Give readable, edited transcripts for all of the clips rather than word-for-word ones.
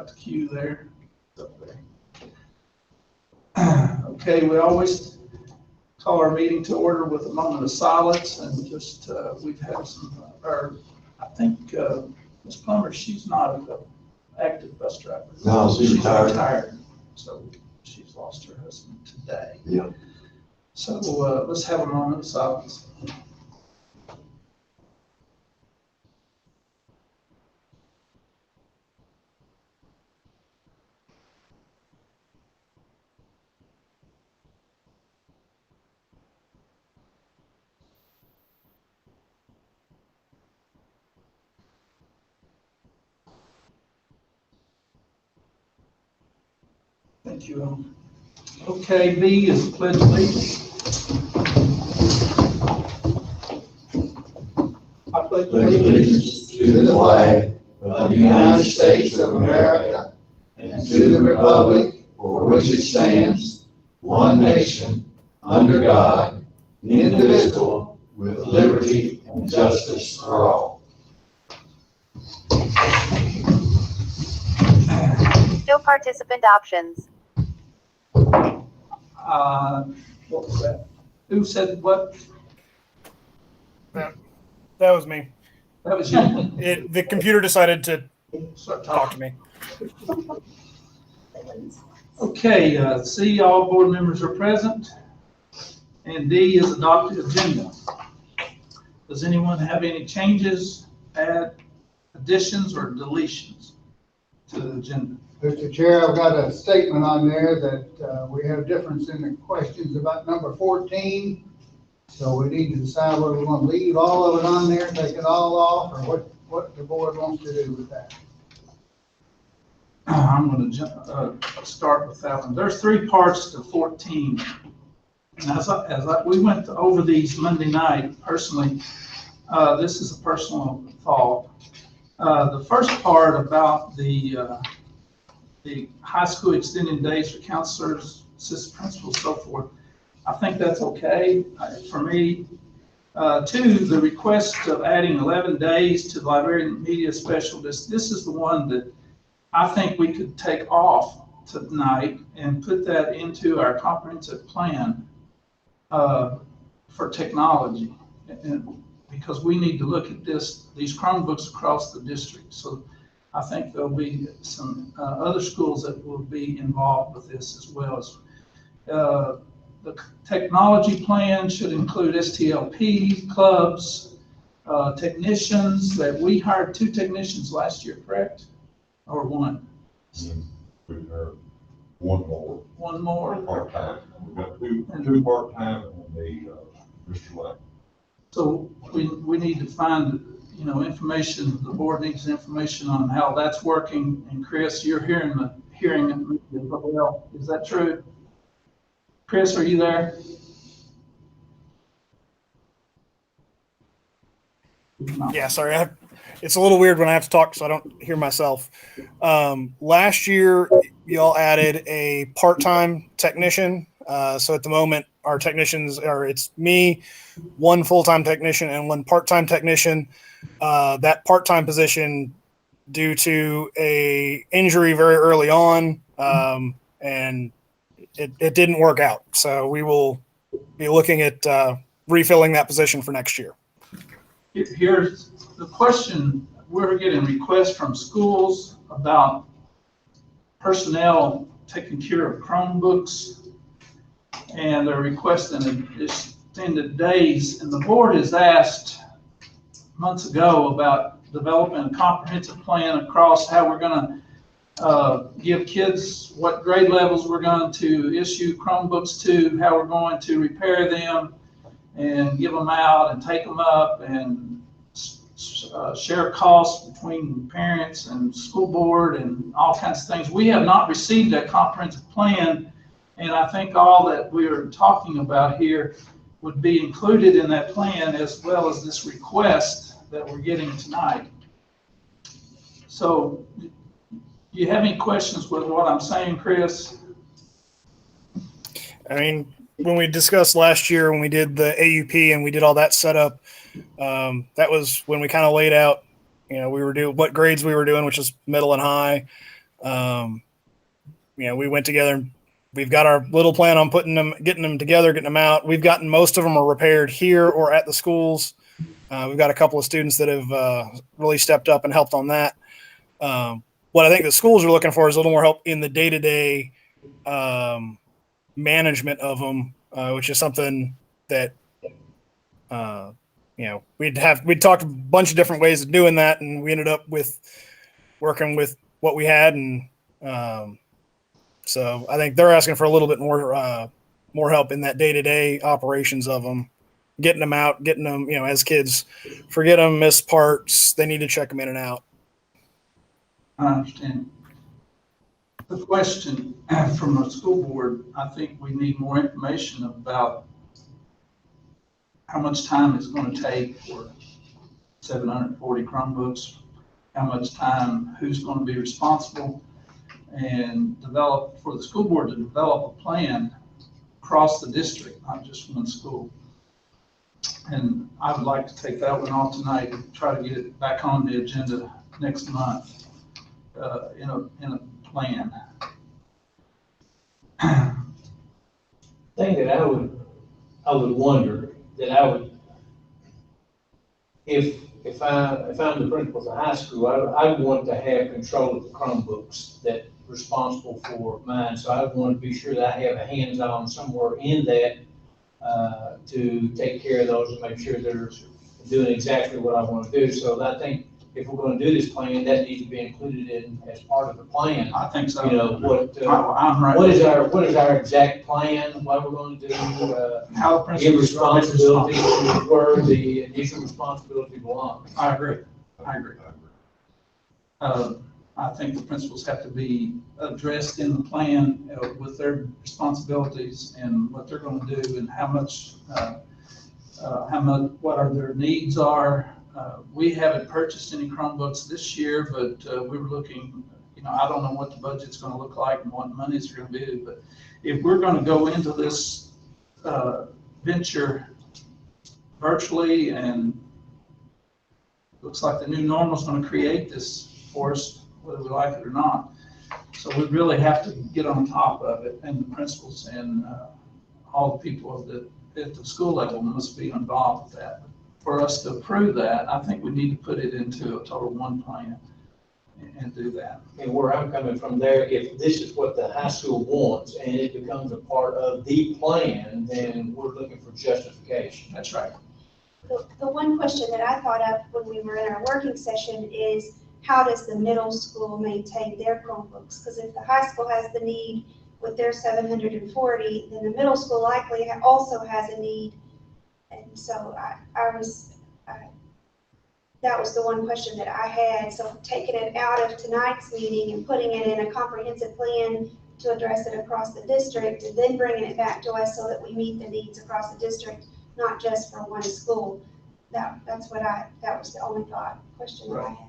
got the queue there. It's up there. Okay, we always call our meeting to order with a moment of silence, and just we've had some, I think Ms. Plummer, she's not an active bus driver. No, she's retired. So she's lost her husband today. Yeah. So let's have a moment of silence. Thank you. Okay, B is pledge allegiance. I pledge Allegiance to the flag of the United States of America and to the republic for which it stands, one nation, under God, indivisible, with liberty and justice for all. No participant options. What was that? Who said what? That was me. That was you. The computer decided to Start talk talking. to me. Okay, C, all board members are present. And D is adopted agenda. Does anyone have any changes, additions, or deletions to the agenda? Mr. Chair, I've got a statement on there that we have a difference in the questions about number 14. So we need to decide whether we want to leave all of it on there, take it all off, or what the board wants to do with that. I'm going to start with that one. There's three parts to 14. And we went over these Monday night, personally, this is a personal thought. The first part about the high school extended days for counselors, assistant principals, so forth, I think that's okay for me. Two, the request of adding 11 days to the librarian and media specialist, this is the one that I think we could take off tonight and put that into our comprehensive plan for technology. And because we need to look at these Chromebooks across the district. So I think there'll be some other schools that will be involved with this as well. As the technology plan should include STLP, clubs, technicians, that we hired 2 technicians last year, correct? Or 1? We have one more. One more? Part-time. We've got two part-time and Mr. Lane. So we need to find, information, the board needs information on how that's working. And Chris, you're hearing it well. Is that true? Chris, are you there? Yeah, sorry. It's a little weird when I have to talk, so I don't hear myself. Last year, y'all added a part-time technician. So at the moment, our technicians it's me, 1 full-time technician, and 1 part-time technician. That part-time position, due to a injury very early on, and it didn't work out. So we will be looking at refilling that position for next year. Here's the question. We're getting requests from schools about personnel taking care of Chromebooks, and they're requesting extended days. And the board has asked months ago about developing a comprehensive plan across how we're going to give kids what grade levels we're going to issue Chromebooks to, how we're going to repair them and give them out and take them up, and share costs between parents and school board and all kinds of things. We have not received that comprehensive plan, and I think all that we're talking about here would be included in that plan, as well as this request that we're getting tonight. So, do you have any questions with what I'm saying, Chris? I mean, when we discussed last year, when we did the AUP and we did all that setup, that was when we kind of laid out, we were doing what grades we were doing, which is middle and high. We went together. We've got our little plan on getting them together, getting them out. We've gotten most of them are repaired here or at the schools. We've got a couple of students that have really stepped up and helped on that. What I think the schools are looking for is a little more help in the day-to-day management of them, which is something that we'd talked a bunch of different ways of doing that, and we ended up with working with what we had, and so I think they're asking for a little bit more help in that day-to-day operations of them, getting them out, getting them, as kids forget them, miss parts, they need to check them in and out. I understand. The question from the school board, I think we need more information about how much time it's going to take for 740 Chromebooks, how much time, who's going to be responsible, and for the school board to develop a plan across the district, not just one school. And I would like to take that one on tonight and try to get it back on the agenda next month in a plan. Thing that I would wonder if I'm the principal of the high school, I'd want to have control of the Chromebooks that responsible for mine. So I want to be sure that I have a hands-on somewhere in that to take care of those and make sure they're doing exactly what I want to do. So I think if we're going to do this plan, that needs to be included in as part of the plan. I think so. I'm right. What is our exact plan? What we're going to do? How the Give principal responsibility to where the initial responsibility belongs. I agree. I think the principals have to be addressed in the plan with their responsibilities and what they're going to do and how much, what are their needs are. We haven't purchased any Chromebooks this year, but we were looking, I don't know what the budget's going to look like and what monies are going to be, but if we're going to go into this venture virtually, and looks like the new normal is going to create this for us, whether we like it or not. So we really have to get on top of it, and the principals and all the people at the school level must be involved with that. For us to approve that, I think we need to put it into a total one plan and do that. And where I'm coming from there, if this is what the high school wants and it becomes a part of the plan, then we're looking for justification. That's right. The one question that I thought of when we were in our working session is, how does the middle school maintain their Chromebooks? Because if the high school has the need with their 740, then the middle school likely also has a need. And so that was the one question that I had. So taking it out of tonight's meeting and putting it in a comprehensive plan to address it across the district, and then bringing it back to us so that we meet the needs across the district, not just for one school. That was the only question that I had.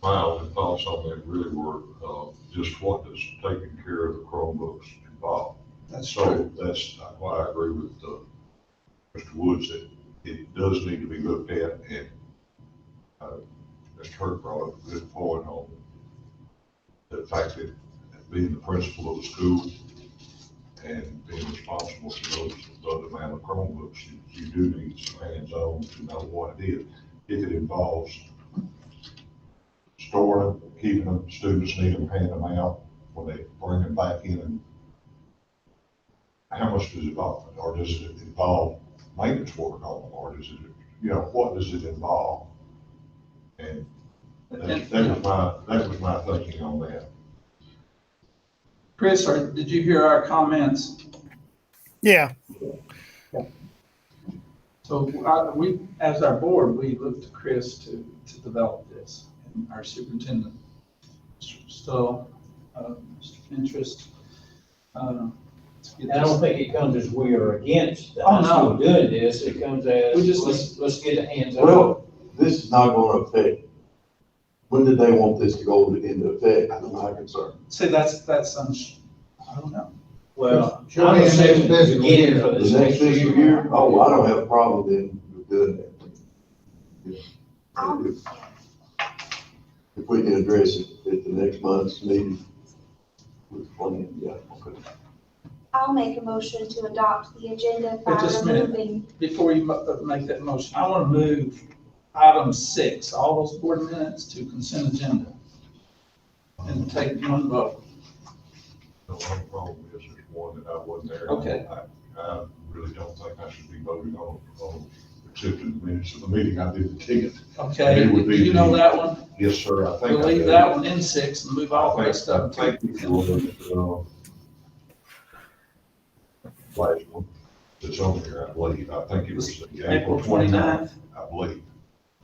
My only thoughts on that really were just what does taking care of the Chromebooks involve. That's So true. that's why I agree with Mr. Woods that it does need to be looked at, and Mr. Hurt brought up a good point on the fact that being the principal of the school and being responsible for those amount of Chromebooks, you do need some hands-on to know what it is. If it involves storing them, keeping them, students need them, handing them out when they bring them back in, and how much does it involve? Or does it involve maintenance work on them, or does it, what does it involve? And that was my thinking on that. Chris, did you hear our comments? Yeah. So we, as our board, we looked to Chris to develop this, and our superintendent, Mr. Stoll, Mr. Pinterest. And I don't think it comes as we are against the Oh, high no. school doing this. It comes as, We just- let's get the hands on. Well, this is not going to affect, when did they want this to go into effect? That's my concern. See, that's, I don't know. Well, Sure, I'm and it's assuming the physical beginning year. for The this next fiscal year, oh, I don't have a problem then with doing that. if we can address it at the next month's meeting with plan, yeah, okay. I'll make a motion to adopt the agenda by Wait just a minute. removing. Before you make that motion, I want to move item 6, all those board minutes to consent agenda. And take one vote. The only problem is there's one that I wasn't there. Okay. I really don't think I should be voting on accepting the minutes of the meeting I did attend. Okay, It would do be you know the- that one? Yes, sir, I think. We'll I leave did. that one in 6 and move all the rest I of them think to. it was, last one that's on here, I believe. I think it was the April 29th. I believe.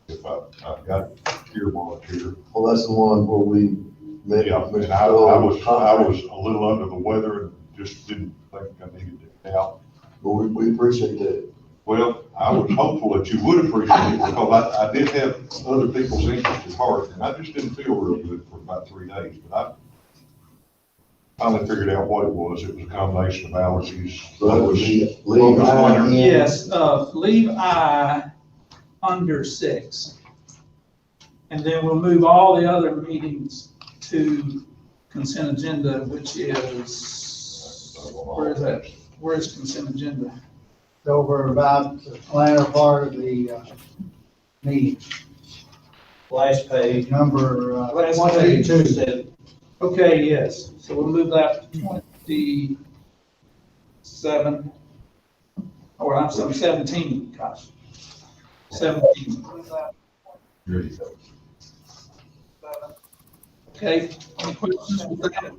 If I've got here, volunteer. Well, that's the one where we met. Yeah, with Mr. and I was Cole. a little under the weather and just didn't think I needed it out. But we appreciate that. Well, I was hopeful that you would appreciate it because I did have other people's interest at heart and I just didn't feel real good for about 3 days. But I finally figured out what it was. It was a combination of allergies. So that was Leave I in. Yes, leave I under 6. And then we'll move all the other meetings to consent agenda, which is, where is that? Where is consent agenda? It's over about the latter part of the meeting, Last page. number Last page 22. said, Okay, yes, so we'll move that to 27, or I'm sorry, 17, gosh. 17. There you go. Okay, any questions with that?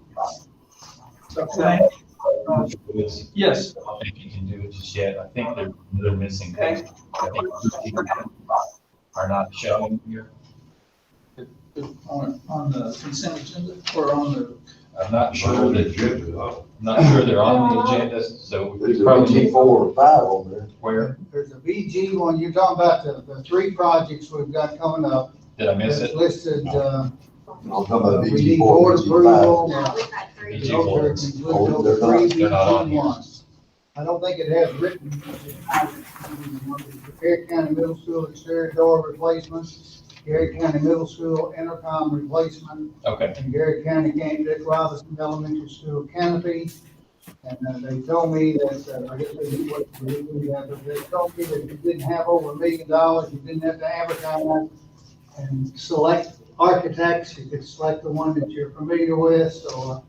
Okay, yes, I don't think you can do it just yet. I think they're missing. Okay. I think two people are not showing here. on the consent agenda, or on the, I'm not Sure, sure the that, agenda, though. not sure they're on the agenda, so There's we a probably BG need 4 or 5 on there. where, There's a BG one, you're talking about the 3 projects we've got coming up. did I miss It's it? listed, I'm talking about we BG need 4, board BG 5. approval. No, we've got 3. BG Those are ones. included, Oh, those they're not- three they're not on BG here. ones. I don't think it has written. Garrett County Middle School exterior door replacement, Garrett County Middle School intercom replacement, Okay, and Garrett County Dick Robinson Elementary School canopy. And they told me that, I guess they didn't work for you, but they told me that if you didn't have over $1 million, you didn't have to advertise and select architects. You could select the one that you're familiar with, so,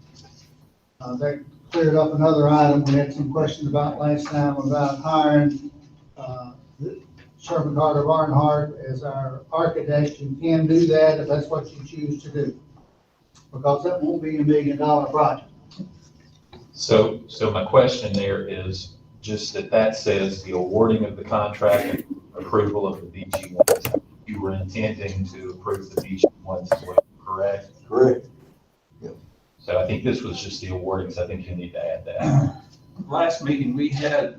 that cleared up another item we had some questions about last time about hiring, Sherman Carter Barnhart as our architect. You can do that if that's what you choose to do, because that won't be $1 million project. so my question there is just that says the awarding of the contract and approval of the BG ones. You were intending to approve the BG ones as well, correct? Correct. So I think this was just the awarding, so I think you need to add that. last meeting, we had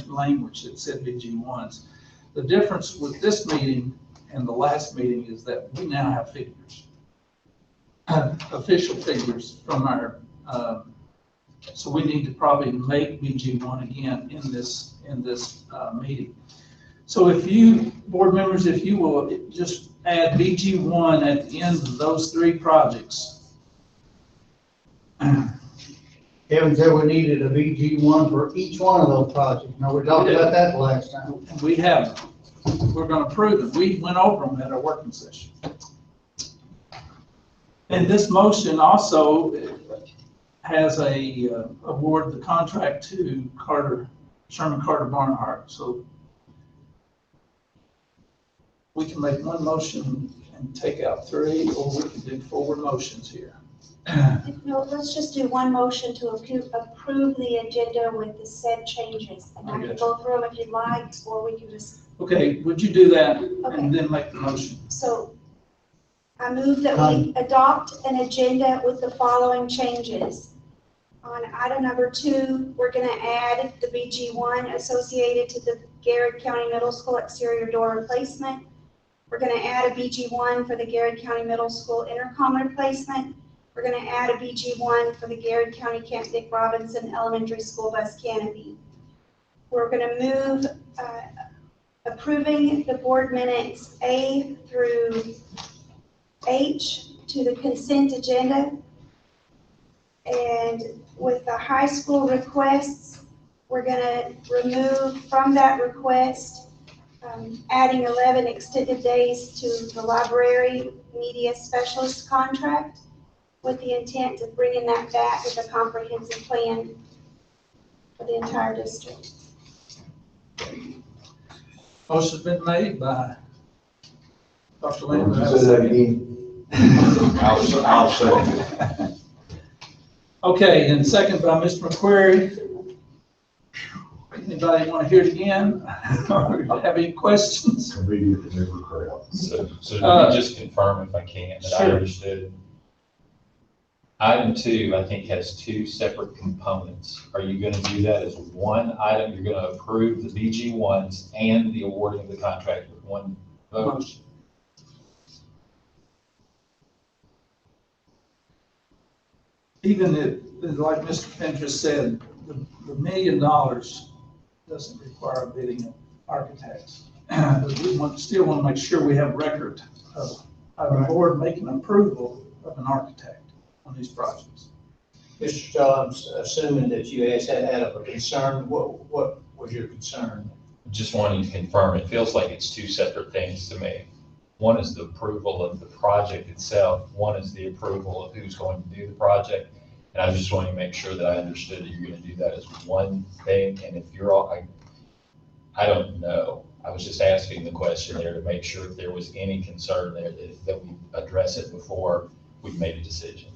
language that said BG1s. The difference with this meeting and the last meeting is that we now have figures, official figures from our, so we need to probably make BG1 again in this meeting. So if you, board members, if you will just add BG1 at the end of those 3 projects. Kevin said we needed a BG1 for each one of those projects. Now, we talked about that the last time. We have, we're gonna prove it. We went over them at our working session. And this motion also has award the contract to Sherman Carter Barnhart. So we can make one motion and take out 3, or we can do 4 motions here. No, let's just do one motion to approve the agenda with the said changes. And I can go through them if you'd like, or we can just, Okay, would you do that Okay. and then make the motion? so I move that we adopt an agenda with the following changes. On item number 2, we're gonna add the BG1 associated to the Garrett County Middle School exterior door replacement. We're gonna add a BG1 for the Garrett County Middle School intercom replacement. We're gonna add a BG1 for the Garrett County Camp Dick Robinson Elementary School bus canopy. We're gonna move, approving the board minutes A through H to the consent agenda. And with the high school requests, we're gonna remove from that request, adding 11 extended days to the library media specialist contract with the intent of bringing that back with a comprehensive plan for the entire district. Motion's been made by Dr. Would Lambert. you say that again? I'll second it. Okay, and second by Mr. McQuarrie. Anybody want to hear it again? Or have any questions? Convenient to never crowd. So let me just confirm if I can, that I Sure. understood. Item 2, I think, has 2 separate components. Are you going to do that as one item? You're going to approve the BG ones and the awarding of the contract with one vote? Motion. Even if, like Mr. Fentress said, the $1 million doesn't require bidding of architects. But we still want to make sure we have record of the board making approval of an architect on these projects. Mr. Shaw, I'm assuming that you asked that out of a concern. What was your concern? Just wanting to confirm, it feels like it's 2 separate things to me. One is the approval of the project itself. One is the approval of who's going to do the project. And I just want to make sure that I understood that you're going to do that as one thing. And if you're all, I don't know. I was just asking the question there to make sure if there was any concern there that we address it before we made a decision.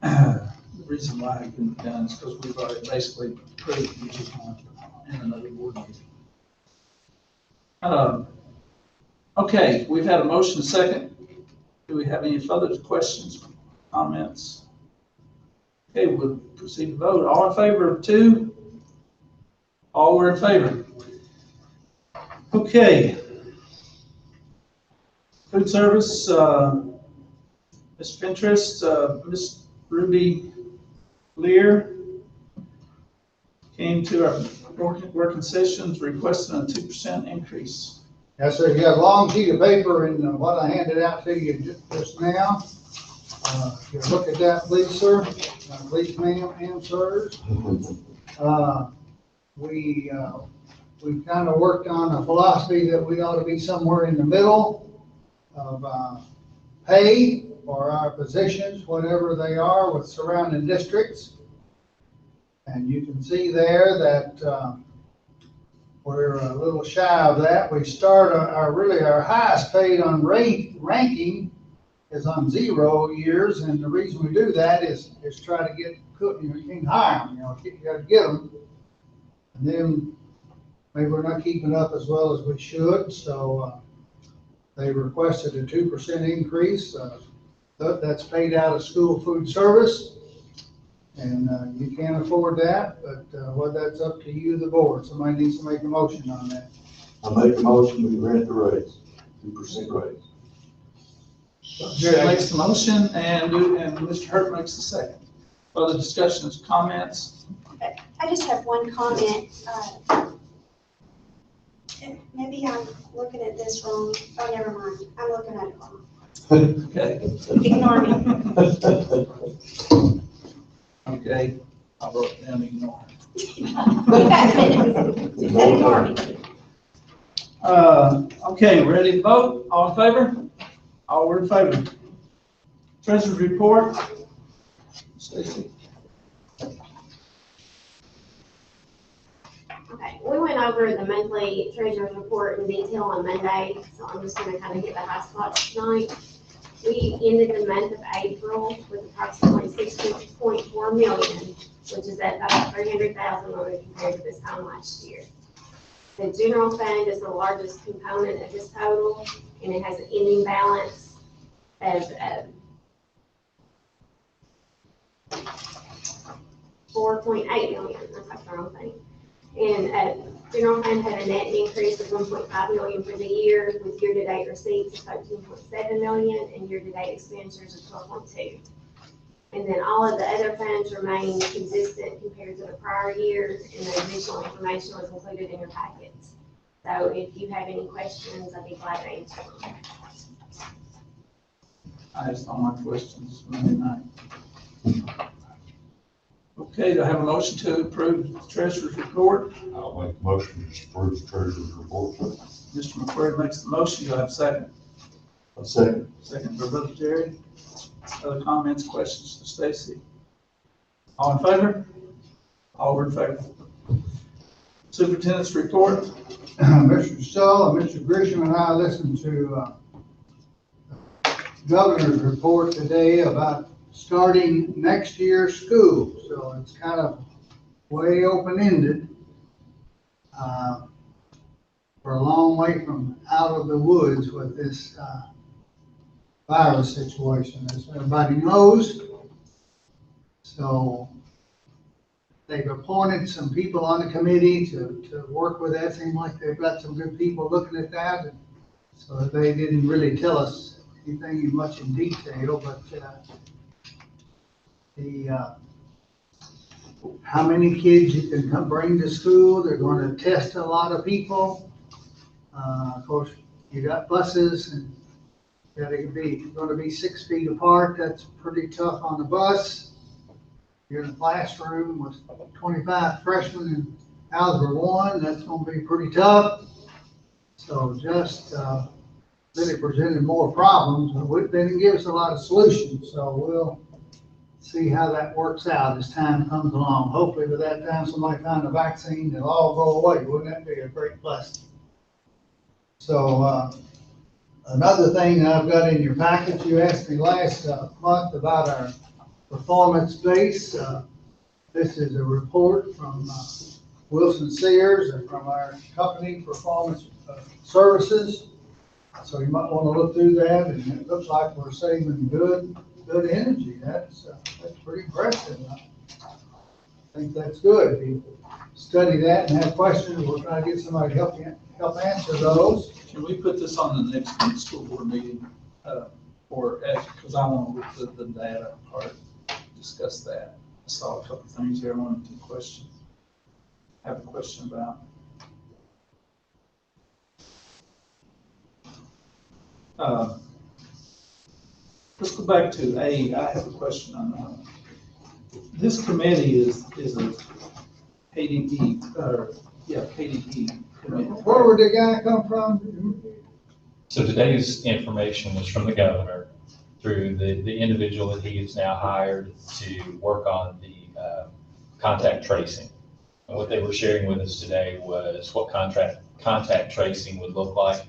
The reason why it couldn't be done is because we've already basically approved each one in another board meeting. Okay, we've had a motion second. Do we have any further questions, comments? Okay, we'll proceed to vote. All in favor of 2? All were in favor. Okay. Food service, Ms. Fentress, Ms. Ruby Lear came to our working sessions requesting a 2% increase. Yes, sir, you have a long sheet of paper in what I handed out to you just now. If you look at that, please, sir, please, ma'am, and sirs. We've kind of worked on a philosophy that we ought to be somewhere in the middle of pay for our positions, whatever they are, with surrounding districts. And you can see there that we're a little shy of that. We start our highest paid on ranking is on 0 years, and the reason we do that is try to get, you can hire them, you gotta get them. And then maybe we're not keeping up as well as we should, so they requested a 2% increase. That's paid out of school food service, and you can't afford that, but well, that's up to you, the board. Somebody needs to make a motion on that. I make a motion to grant the raise, 2% raise. Jared makes the motion and Mr. Hurt makes the second. Further discussions, comments? I just have one comment. Maybe I'm looking at this wrong. Oh, never mind. I'm looking at it wrong. Okay. Ignore me. Okay, I wrote down ignore. Ignore me. Okay, ready to vote? All in favor? All were in favor. Treasurer's report. Stacy. Okay, we went over the monthly treasurer's report in detail on Monday, so I'm just gonna kind of hit the high spots tonight. We ended the month of April with approximately 60.4 million, which is at about 300,000 more compared to this time last year. The general fund is the largest component of this total, and it has an ending balance of $4.8 million. That's the wrong thing. And general fund had a net increase of 1.5 million for the year, with year-to-date receipts of 13.7 million and year-to-date expenditures of 12.2. And then all of the other funds remain consistent compared to the prior years, and the additional information was included in your packets. So if you have any questions, I'd be glad to answer them. I asked all my questions Monday night. Okay, do I have a motion to approve the treasurer's report? I'll make a motion to approve the treasurer's report. Mr. McQuarrie makes the motion. Do I have a second? A second. Second for Brother Jerry. Other comments, questions for Stacy? All in favor? All were in favor. Superintendent's report. Mr. Stull and Mr. Grisham and I listened to governor's report today about starting next year's school. So it's kind of way open-ended. We're a long way from out of the woods with this virus situation, as everybody knows. So they've appointed some people on the committee to work with that. Seems like they've got some good people looking at that. And so they didn't really tell us anything much in detail, but how many kids you can bring to school. They're going to test a lot of people. Of course, you got buses and going to be 6 feet apart. That's pretty tough on the bus. You're in a classroom with 25 freshmen in Algebra 1. That's going to be pretty tough. So just really presented more problems, but it didn't give us a lot of solutions. So we'll see how that works out as time comes along. Hopefully by that time somebody found a vaccine, it'll all go away. Wouldn't that be a great blessing? So another thing that I've got in your package, you asked me last month about our performance base. This is a report from Wilson Sears and from our company, Performance Services. So you might want to look through that, and it looks like we're saving good energy. That's pretty impressive. I think that's good. If you study that and have questions, we'll try to get somebody to help answer those. Can we put this on the next school board meeting? Because I want to look at the data part, discuss that. I saw a couple of things here I wanted to have a question about. Let's go back to A. I have a question on that. This committee is a KDP, KDP committee. Where would the guy come from? So today's information was from the governor through the individual that he has now hired to work on the contact tracing. And what they were sharing with us today was what contact tracing would look like.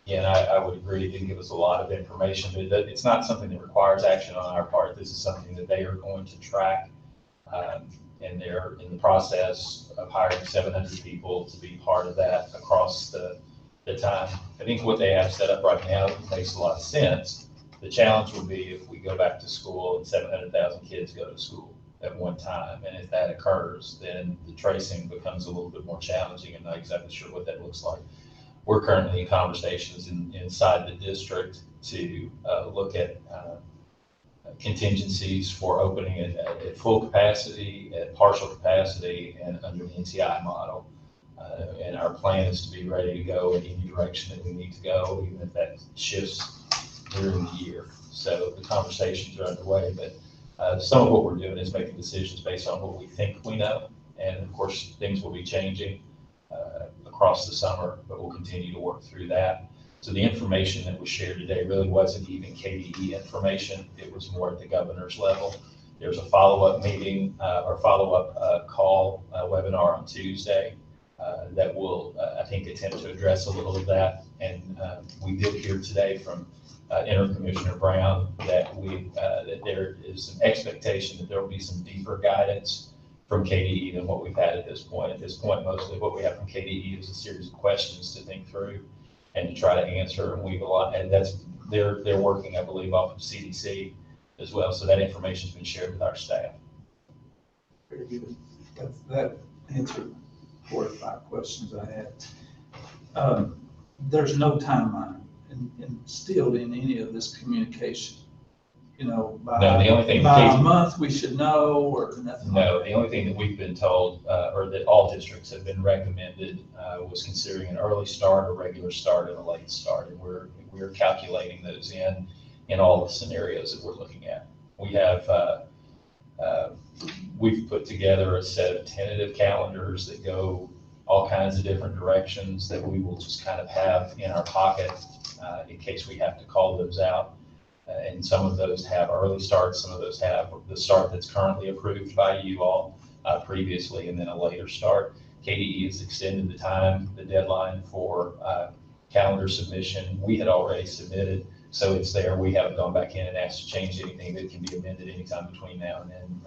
And I would agree, it didn't give us a lot of information, but it's not something that requires action on our part. This is something that they are going to track. And they're in the process of hiring 700 people to be part of that across the time. I think what they have set up right now makes a lot of sense. The challenge would be if we go back to school and 700,000 kids go to school at one time. And if that occurs, then the tracing becomes a little bit more challenging. I'm not exactly sure what that looks like. We're currently in conversations inside the district to look at contingencies for opening it at full capacity, at partial capacity, and under the NTI model. And our plan is to be ready to go in any direction that we need to go, even if that shifts during the year. So the conversations are underway, but some of what we're doing is making decisions based on what we think we know. And of course, things will be changing across the summer, but we'll continue to work through that. So the information that was shared today really wasn't even KDE information. It was more at the governor's level. There's a follow-up meeting or follow-up call webinar on Tuesday that will, I think, attempt to address a little of that. And we did hear today from Interim Commissioner Brown that that there is an expectation that there will be some deeper guidance from KDE than what we've had at this point. At this point, mostly what we have from KDE is a series of questions to think through and to try to answer. And they're working, I believe, off of CDC as well. So that information's been shared with our staff. Very good. That answered 4 or 5 questions I had. There's no timeline instilled in any of this communication. you know, No, the only thing by a Katie- month we should know, or nothing? No, the only thing that we've been told, or that all districts have been recommended, was considering an early start, a regular start, and a late start. And we're calculating those in all the scenarios that we're looking at. We have, we've put together a set of tentative calendars that go all kinds of different directions that we will just kind of have in our pocket in case we have to call those out. And some of those have early starts, some of those have the start that's currently approved by you all previously, and then a later start. KDE has extended the deadline for calendar submission. We had already submitted, so it's there. We haven't gone back in and asked to change anything. That can be amended anytime between now and then.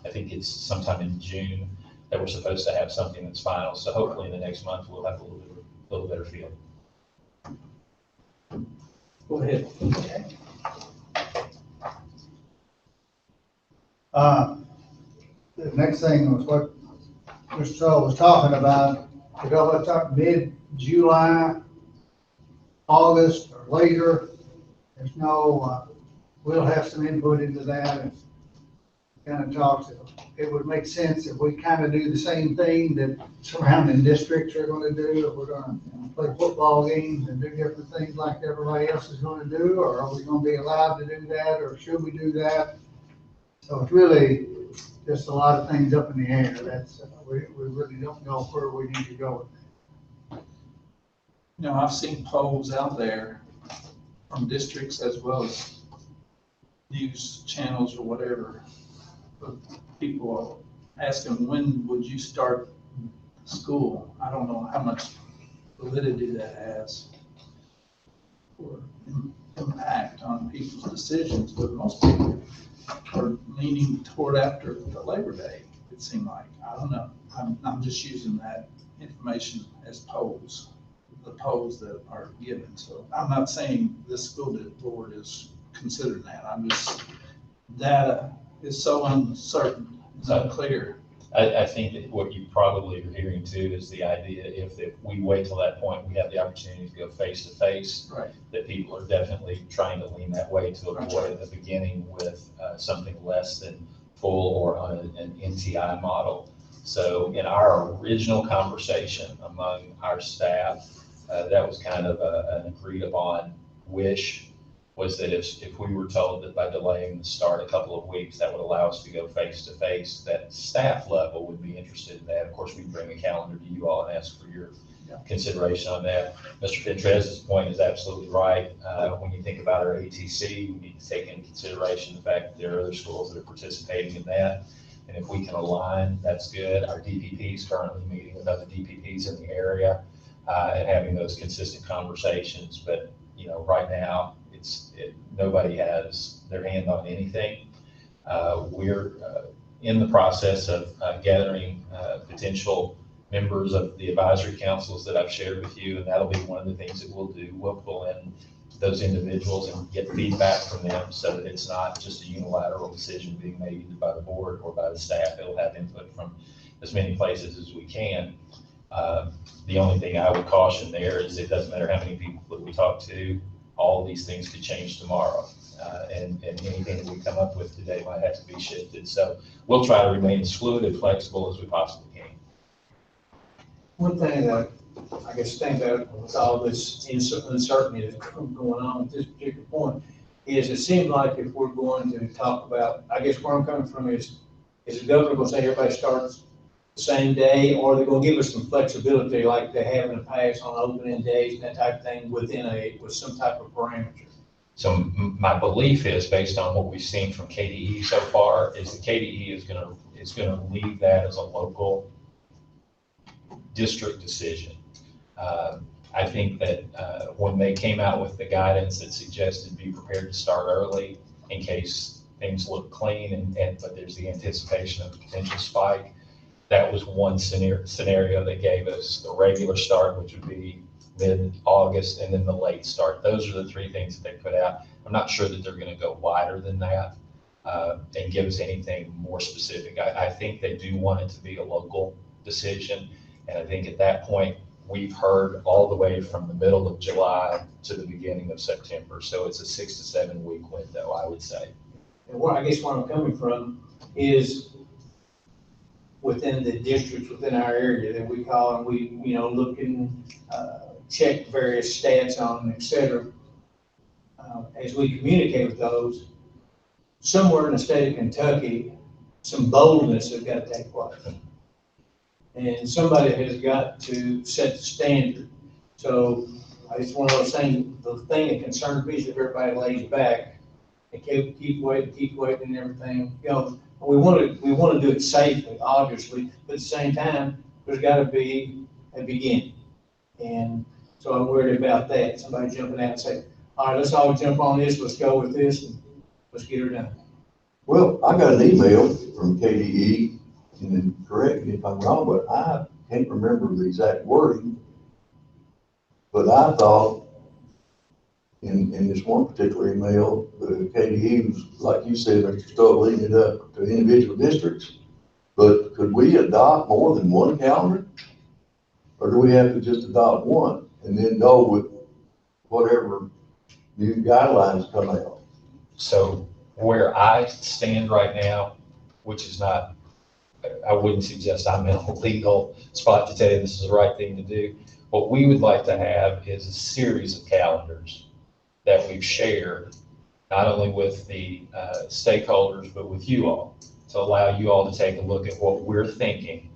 I think it's sometime in June that we're supposed to have something that's final. So hopefully in the next month, we'll have a little better feel. Go ahead. The next thing was what Mr. Tull was talking about, to go up mid-July, August, or later. There's no, we'll have some input into that and kind of talk to. It would make sense if we kind of do the same thing that surrounding districts are gonna do, if we're gonna play football games and do different things like everybody else is gonna do, or are we gonna be allowed to do that, or should we do that? So it's really just a lot of things up in the air. That's, we really don't know where we need to go with that. You know, I've seen polls out there from districts as well as news channels or whatever, of people asking, when would you start school? I don't know how much validity that has or impact on people's decisions, but most people are leaning toward after the Labor Day, it seemed like. I don't know. I'm just using that information as polls, the polls that are given. So I'm not saying this school board is considering that. I'm just, data is so uncertain, it's unclear. I think that what you probably are hearing too is the idea if we wait till that point, we have the opportunity to go face to face. Right. That people are definitely trying to lean that way to Right. avoid at the beginning with something less than full or on an NTI model. So in our original conversation among our staff, that was kind of an agreed upon wish, was that if we were told that by delaying the start a couple of weeks, that would allow us to go face to face, that staff level would be interested in that. Of course, we'd bring a calendar to you all and ask for your consideration on that. Mr. Pintrez's point is absolutely right. When you think about our ATC, we need to take into consideration the fact that there are other schools that are participating in that. And if we can align, that's good. Our DPP is currently meeting with other DPPs in the area and having those consistent conversations. But, you know, right now, nobody has their hand on anything. We're in the process of gathering potential members of the advisory councils that I've shared with you, and that'll be one of the things that we'll do. We'll pull in those individuals and get feedback from them so that it's not just a unilateral decision being made either by the board or by the staff. It'll have input from as many places as we can. The only thing I would caution there is it doesn't matter how many people that we talk to, all of these things could change tomorrow. And anything that we come up with today might have to be shifted. So we'll try to remain as fluid and flexible as we possibly can. One thing that I guess stands out with all this uncertainty that's going on at this particular point is it seems like if we're going to talk about, I guess where I'm coming from is the governor going to say everybody starts the same day, or they're going to give us some flexibility like they have in the past on opening days and that type of thing with some type of parameter? So my belief is, based on what we've seen from KDE so far, is that KDE is going to leave that as a local district decision. I think that when they came out with the guidance that suggested be prepared to start early in case things look clean, but there's the anticipation of a potential spike, that was one scenario that gave us the regular start, which would be mid-August, and then the late start. Those are the three things that they put out. I'm not sure that they're going to go wider than that and give us anything more specific. I think they do want it to be a local decision, and I think at that point, we've heard all the way from the middle of July to the beginning of September. So it's a 6 to 7 week window, I would say. And where, I guess where I'm coming from is within the districts within our area that we call, and we, look and, check various stats on, et cetera. As we communicate with those, somewhere in the state of Kentucky, some boldness has got to take place. And somebody has got to set the standard. So it's one of those things, the thing that concerns me is if everybody lays back and keep waiting and everything. We want to do it safely, obviously, but at the same time, there's got to be a beginning. And so I'm worried about that. Somebody jumping out and saying, all right, let's all jump on this, let's go with this, and let's get her done. Well, I got an email from KDE, and correct me if I'm wrong, but I can't remember the exact wording. But I thought in this one particular email, the KDE was, like you said, they're still leaving it up to individual districts. But could we adopt more than one calendar? Or do we have to just adopt one and then go with whatever new guidelines come out? So where I stand right now, which is not, I wouldn't suggest I'm in a legal spot to tell you this is the right thing to do. What we would like to have is a series of calendars that we've shared, not only with the stakeholders, but with you all, to allow you all to take a look at what we're thinking,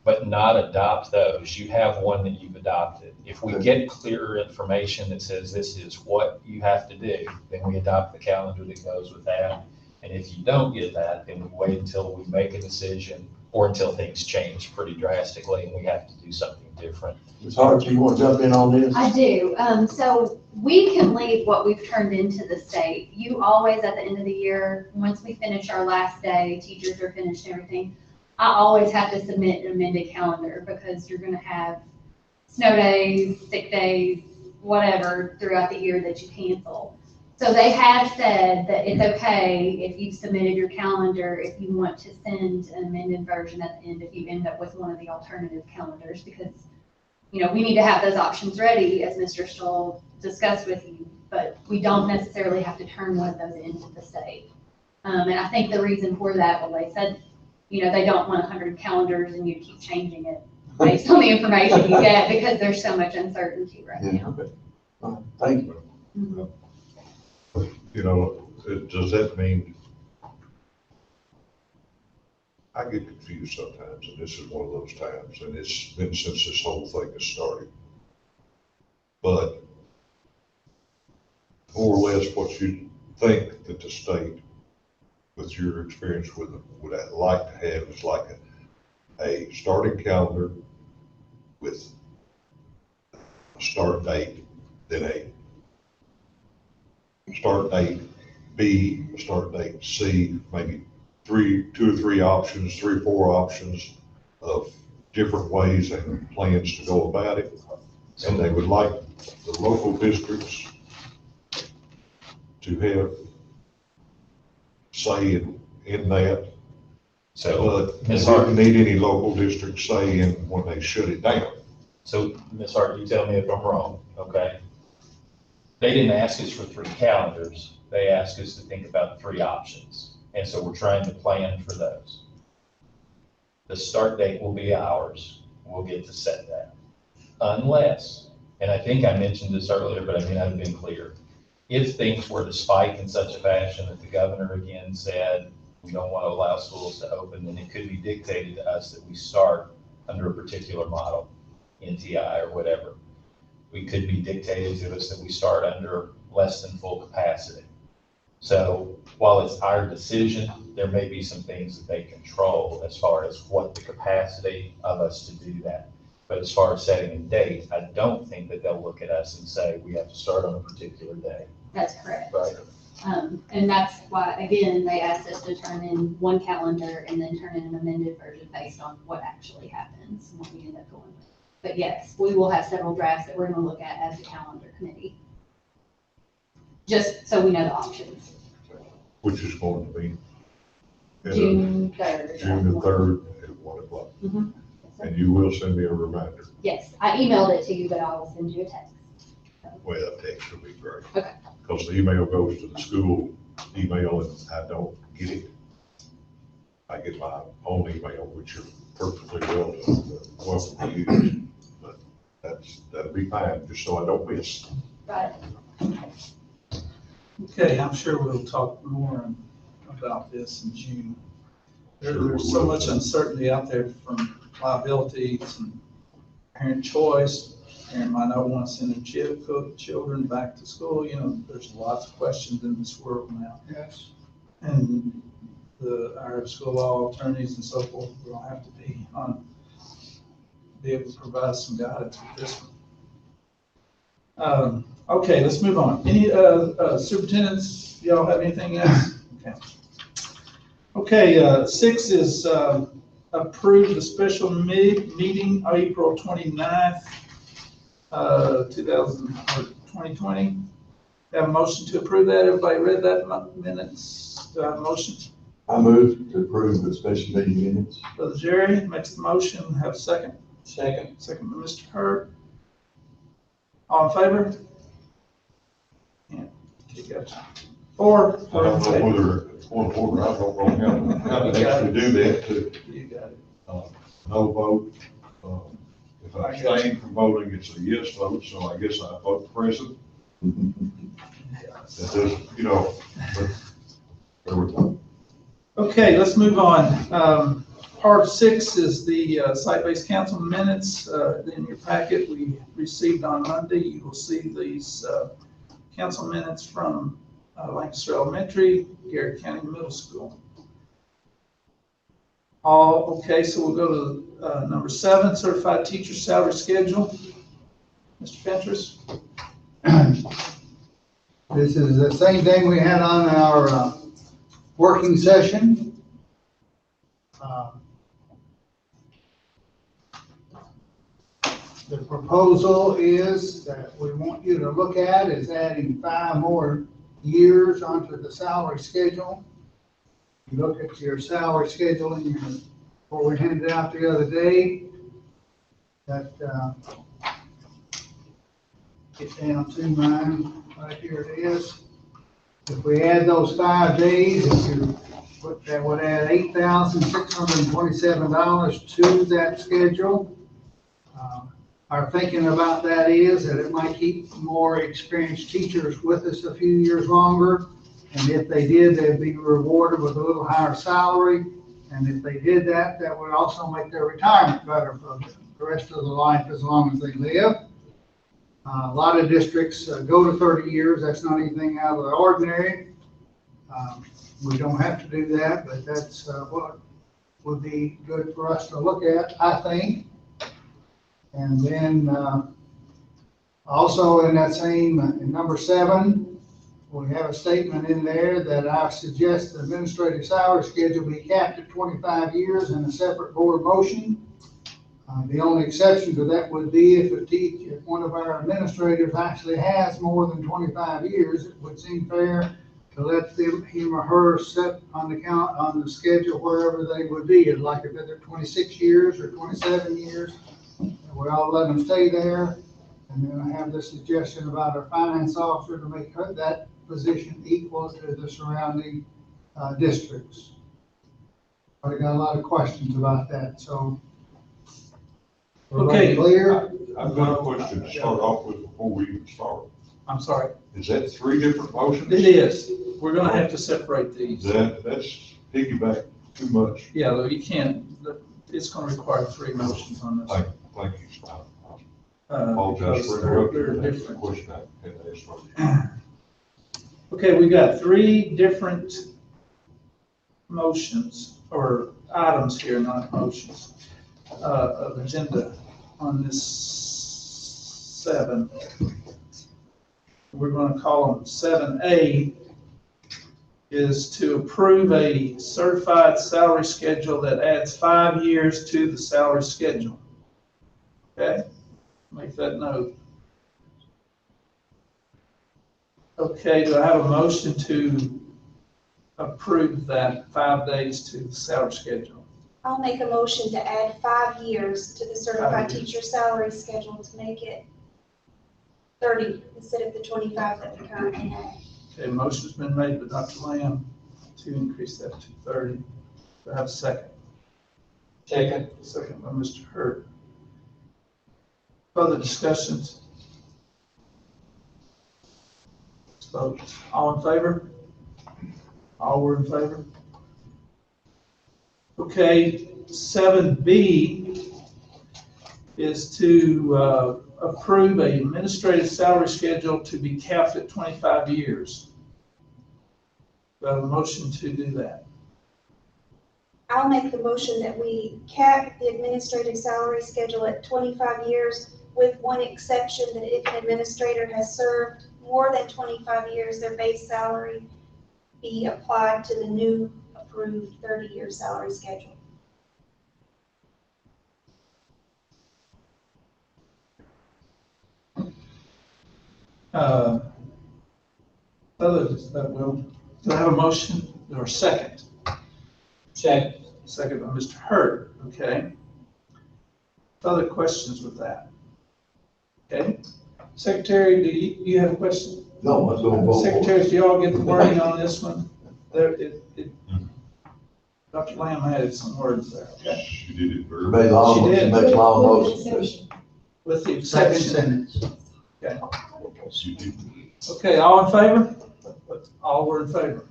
but not adopt those. You have one that you've adopted. If we get clearer information that says this is what you have to do, then we adopt the calendar that goes with that. And if you don't get that, then we wait until we make a decision or until things change pretty drastically and we have to do something different. Ms. Hart, you want to jump in on this? I do. So we can leave what we've turned into the state. You always, at the end of the year, once we finish our last day, teachers are finished and everything, I always have to submit an amended calendar because you're going to have snow days, sick days, whatever throughout the year that you cancel. So they have said that it's okay if you've submitted your calendar, if you want to send an amended version at the end, if you end up with one of the alternative calendars, because, we need to have those options ready, as Mr. Stoll discussed with you, but we don't necessarily have to turn one of those into the state. And I think the reason for that, well, they said, they don't want 100 calendars and you keep changing it based on the information you get because there's so much uncertainty right now. Okay. Thank you. Mm-hmm. Does that mean, I get confused sometimes, and this is one of those times, and it's been since this whole thing has started. But more or less what you think that the state, with your experience with them, would like to have is like a starting calendar with a start date, then a start date B, a start date C, maybe 2 or 3 options, 3 or 4 options of different ways and plans to go about it. And they would like the local districts to have say in that. So, But Ms. they Hart, didn't need any local district say in when they shut it down. so Ms. Hart, you tell me if I'm wrong, okay? They didn't ask us for 3 calendars. They asked us to think about 3 options. And so we're trying to plan for those. The start date will be ours. We'll get to set that. Unless, and I think I mentioned this earlier, but I may not have been clear. If things were to spike in such a fashion that the governor again said, we don't want to allow schools to open, then it could be dictated to us that we start under a particular model, NTI or whatever. We could be dictated to us that we start under less than full capacity. So while it's our decision, there may be some things that they control as far as what the capacity of us to do that. But as far as setting a date, I don't think that they'll look at us and say, we have to start on a particular day. That's correct. Right. And that's why, again, they asked us to turn in one calendar and then turn in an amended version based on what actually happens and what we end up going with. But yes, we will have several drafts that we're going to look at as a calendar committee, just so we know the options. Which is going to be June 3rd. June the 3rd at 1 o'clock. Mm-hmm. Yes, And you will send me a reminder. Yes, I emailed it to you, but I will send you a text. Well, a text would be great. Okay. Because the email goes to the school email and I don't get it. I get my own email, which are perfectly welcome to use. But that'll be fine, just so I don't miss. Right. Okay, I'm sure we'll talk more about this in June. Sure There's we so will. much uncertainty out there from liabilities and parent choice. Parent might not want to send their children back to school. You know, there's lots of questions in this world now. Yes. And our school law attorneys and so forth will have to be able to provide some guidance with this one. Okay, let's move on. Any superintendents, y'all have anything else? Okay, 6 is approve the special meeting April 29th, 2020. Have a motion to approve that. Everybody read that minutes? Do I have a motion? I move to approve the special meeting minutes. Brother Jerry makes the motion. Have a second. Second. Second by Mr. Hurd. All in favor? Yeah. Okay, gotcha. 4. I don't know whether it's point of order, I don't know how to actually do that too. You got it. No vote. If I abstain from voting, it's a yes vote, so I guess I vote present. That doesn't, you know, but there we go. Okay, let's move on. Part 6 is the site-based council minutes in your packet we received on Monday. You will see these council minutes from Lancaster Elementary, Garrett County Middle School. Okay, so we'll go to number 7, certified teacher salary schedule. Mr. Fentress? This is the same thing we had on our working session. The proposal is that we want you to look at is adding 5 more years onto the salary schedule. You look at your salary schedule in your, what we handed out the other day, that get down to mine, right here it is. If we add those 5 days, if you put, that would add $8,627 to that schedule. Our thinking about that is that it might keep more experienced teachers with us a few years longer. And if they did, they'd be rewarded with a little higher salary. And if they did that, that would also make their retirement better for the rest of the life as long as they live. A lot of districts go to 30 years. That's not anything out of the ordinary. We don't have to do that, but that's what would be good for us to look at, I think. And then also in that same, in number 7, we have a statement in there that I suggest the administrative salary schedule be capped at 25 years in a separate board motion. The only exception to that would be if if one of our administrators actually has more than 25 years, it would seem fair to let him or her sit on the schedule wherever they would be. Like if they're 26 years or 27 years, we all let them stay there. And then I have this suggestion about our finance officer to make that position equal to the surrounding districts. I got a lot of questions about that, so. Okay. Clear? I've got a question to start off with before we even start. I'm sorry. Is that 3 different motions? It is. We're gonna have to separate these. That's piggyback too much. Yeah, though you can't, it's gonna require 3 motions on this. Thank you. Apologize for Because they're interrupting. That's the different. question I had asked for. Okay, we got 3 different motions or items here, not motions, of agenda on this 7. We're going to call them 7A is to approve a certified salary schedule that adds 5 years to the salary schedule. Okay, make that note. Okay, do I have a motion to approve that 5 days to the salary schedule? I'll make a motion to add 5 years to the certified 5 years. teacher salary schedule to make it 30 instead of the 25 that we currently have. Okay, motion's been made by Dr. Lamb to increase that to 30. Do I have a second? Second. Second by Mr. Hurd. Further discussions? Let's vote. All in favor? All were in favor? Okay, 7B is to approve a administrative salary schedule to be capped at 25 years. Do I have a motion to do that? I'll make the motion that we cap the administrative salary schedule at 25 years with one exception, that if an administrator has served more than 25 years, their base salary be applied to the new approved 30-year salary schedule. Do I have a motion or a second? Second. Second by Mr. Hurd, okay. Other questions with that? Okay. Secretary, do you have a question? No, let's go vote. Secretary, do y'all get the wording on this one? Dr. Lamb had some words there, okay? She did it very Made long, She did. makes long motion. With the Second exception. sentence. She did. Okay, all in favor? All were in favor.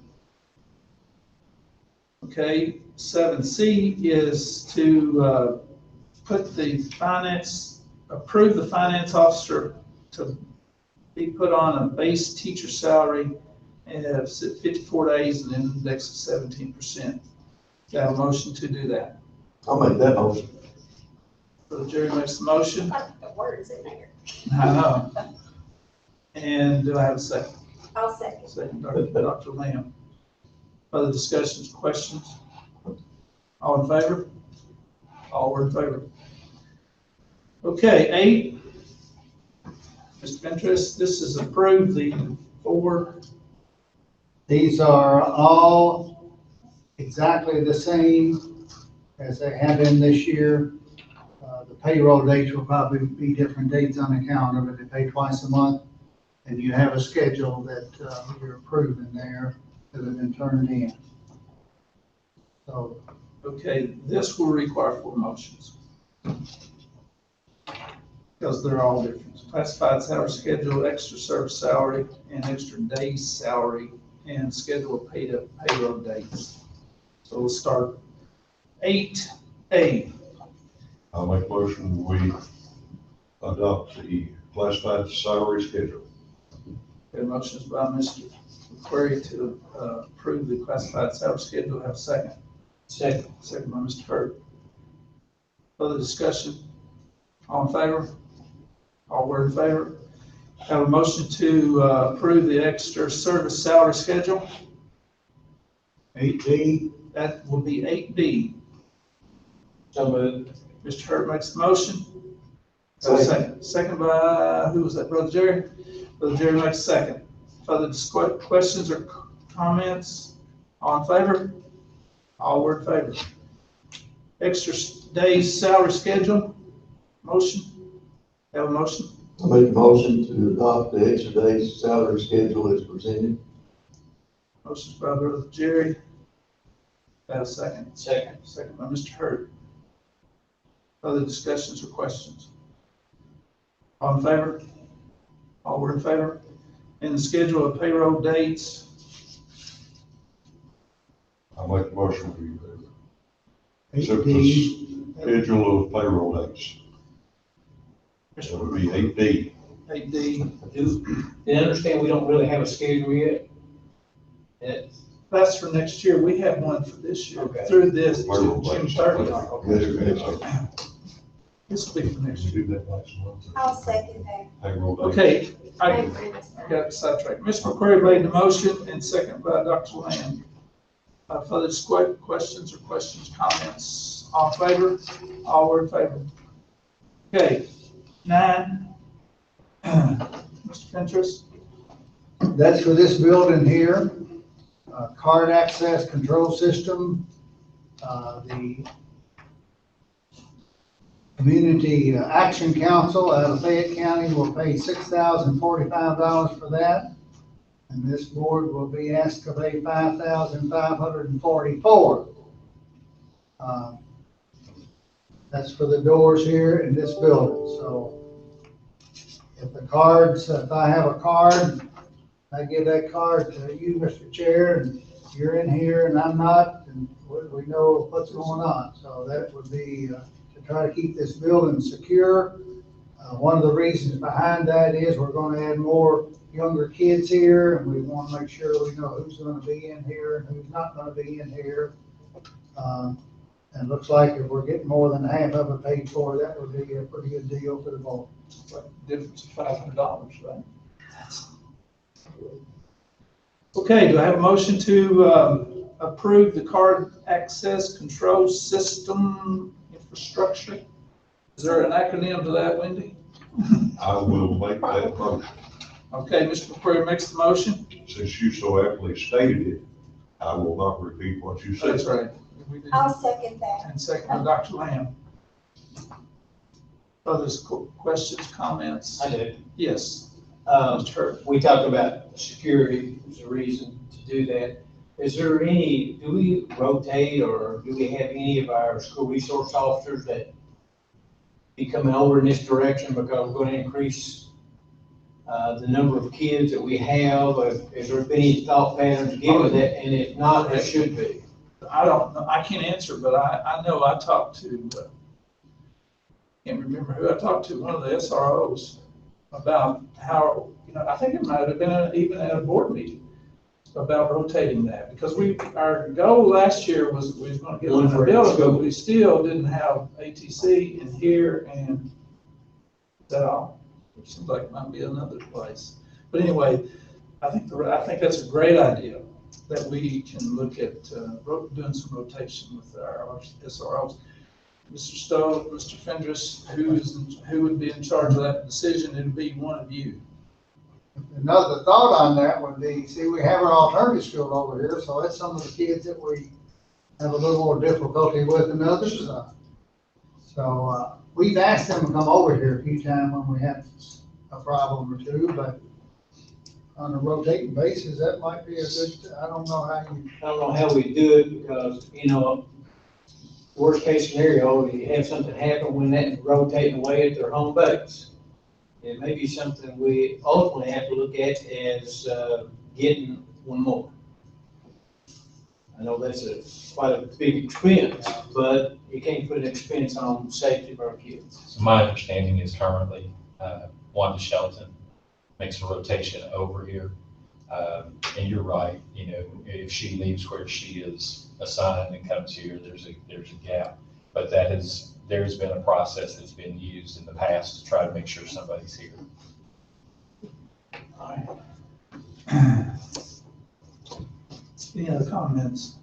Okay, 7C is to approve the finance officer to be put on a base teacher salary and have 54 days and an index of 17%. Do I have a motion to do that? I'll make that motion. So Jerry makes the motion. The words in there. I know. And do I have a second? I'll second. Second, Dr. Lamb. Other discussions, questions? All in favor? All were in favor. Okay, 8. Mr. Ventress, this is approved the 4. These are all exactly the same as they have been this year. The payroll dates will probably be different dates on account of it. They pay twice a month, and you have a schedule that you're approving there that have been turned in. So Okay, this will require 4 motions. Because they're all different. Classified salary schedule, extra service salary, and extra days salary, and schedule of paid up payroll dates. So we'll start 8A. I'll make a motion, we adopt the classified salary schedule. Okay, motions by Mr. McQuarrie to approve the classified salary schedule. Have a second. Second. Second by Mr. Hurd. Further discussion? All in favor? All were in favor? Have a motion to approve the extra service salary schedule. 8B, That will be 8B. So moved. Mr. Hurd makes the motion. Have a second. Second by, who was that, Brother Jerry? Brother Jerry makes a second. Further questions or comments? All in favor? All were in favor. Extra days salary schedule. Motion. Have a motion. I make a motion to adopt the extra days salary schedule as presented. Motion by Brother Jerry. Have a second. Second. Second by Mr. Hurd. Other discussions or questions? All in favor? All were in favor? And the schedule of payroll dates. I'll make a motion, we accept 8D, the schedule of payroll dates. That would be 8D. 8D. Do you understand we don't really have a schedule yet? That's for next year. We have one for this year, Okay. through this to Payroll June dates. 30th. This will be for next Did year. you do that last month? I'll second that. Payroll dates. Okay, I Thank you. got sidetracked. Mr. McQuarrie made the motion and second by Dr. Lamb. Further questions or comments? All in favor? All were in favor. Okay, 9. Mr. Ventress? that's for this building here. Card access control system. The Community Action Council out of Fayette County will pay $6,045 for that. And this board will be asked to pay $5,544. That's for the doors here in this building. So if I have a card, I give that card to you, Mr. Chair, and you're in here and I'm not, and we know what's going on. So that would be to try to keep this building secure. One of the reasons behind that is we're going to add more younger kids here, and we want to make sure we know who's going to be in here and who's not going to be in here. And it looks like if we're getting more than half of it paid for, that would be a pretty good deal for the board. It's like the difference of $500, right? Okay, do I have a motion to approve the card access control system infrastructure? Is there an acronym to that, Wendy? I will make that motion. Okay, Mr. McCreary makes the motion. Since you so aptly stated it, I will not repeat what you said. That's right. We did. I'll second that. And second by Dr. Lamb. Others, questions, comments? I do. Yes. Mr. Hurd. We talked about security as a reason to do that. Is there any, do we rotate or do we have any of our school resource officers that be coming over in this direction because we're going to increase the number of kids that we have? Has there been any thought patterns given that? And if not, there should be. I don't know, I can't answer, but I know I talked to, can't remember who I talked to, one of the SROs, about how, I think it might have been even at a board meeting about rotating that, because our goal last year was we was going to get one for building, but we still didn't have ATC in here, and that all, it seems like it might be another place. But anyway, I think that's a great idea, that we can look at doing some rotation with our SROs. Mr. Stowe, Mr. Fendris, who would be in charge of that decision? It'd be one of you. Another thought on that would be, see, we have an alternative school over here, so that's some of the kids that we have a little more difficulty with than others. So we've asked them to come over here a few times when we have a problem or two, but on a rotating basis, that might be a good, I don't know how we do it because, worst case scenario, you have something happen when that's rotating away at their home base. It may be something we ultimately have to look at as getting one more. I know that's quite a big expense, but you can't put an expense on the safety of our kids. So my understanding is currently Wanda Shelton makes a rotation over here. And you're right, if she leaves where she is assigned and comes here, there's a gap. But there's been a process that's been used in the past to try to make sure somebody's here. All right. Any other comments?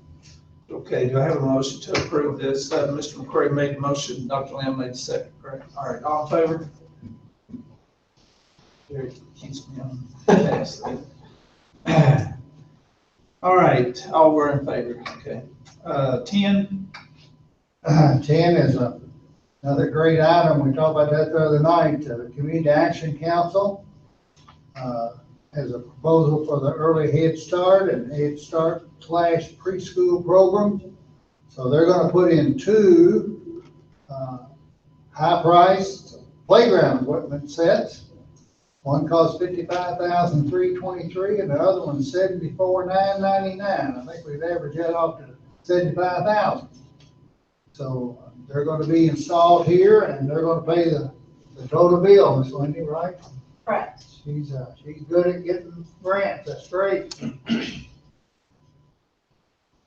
Okay, do I have a motion to approve this? Mr. McCreary made the motion, Dr. Lamb made the second, correct? All right, all in favor? Jerry keeps me on task. All right, all were in favor, okay. 10. 10 is another great item. We talked about that the other night. The Community Action Council has a proposal for the early Head Start and Head Start / preschool programs. So they're going to put in 2 high-priced playground equipment sets. One costs $55,323 and the other one's $74,999. I think we've averaged that off to $75,000. So they're going to be installed here and they're going to pay the total bill, Miss Wendy, right? Correct. She's good at getting grants. That's great. Do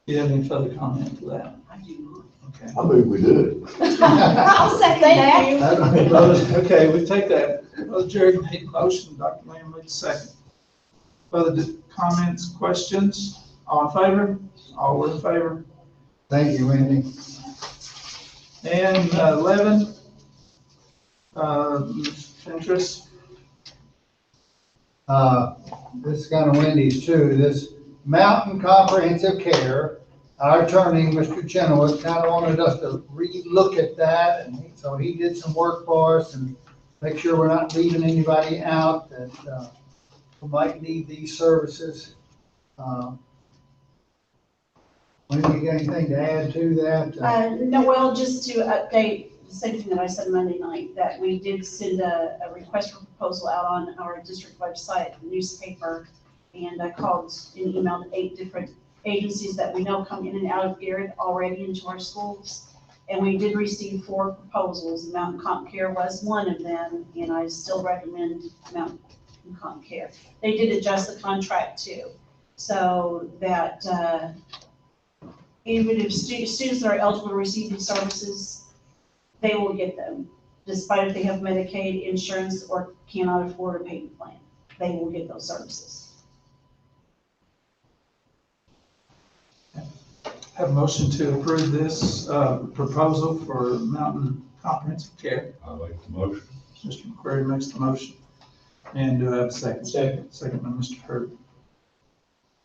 you have any further comment to that? I do. Okay. I move we do it. I'll second that. Okay, we take that. Well, Jerry made the motion, Dr. Lamb made the second. Further comments, questions? All in favor? All were in favor? Thank you, Wendy. And 11, interest. This is kind of Wendy's too. This Mountain Comprehensive Care our attorney, Mr. Chenoweth, kind of wanted us to re-look at that, and so he did some work for us and make sure we're not leaving anybody out that, who might need these services. Wendy, you got anything to add to that? No, well, just to update the same thing that I said Monday night, that we did send a request for proposal out on our district website, the newspaper, and I called and emailed 8 different agencies that we know come in and out of Garrett already into our schools. And we did receive 4 proposals. Mountain Comp Care was one of them, and I still recommend Mountain Comp Care. They did adjust the contract too, so that even if students that are eligible to receive these services, they will get them, despite if they have Medicaid insurance or cannot afford a payment plan. They will get those services. Have a motion to approve this proposal for Mountain Comprehensive Care. I make the motion. Mr. McQuarrie makes the motion. And do I have a second? Second. Second by Mr. Hurd.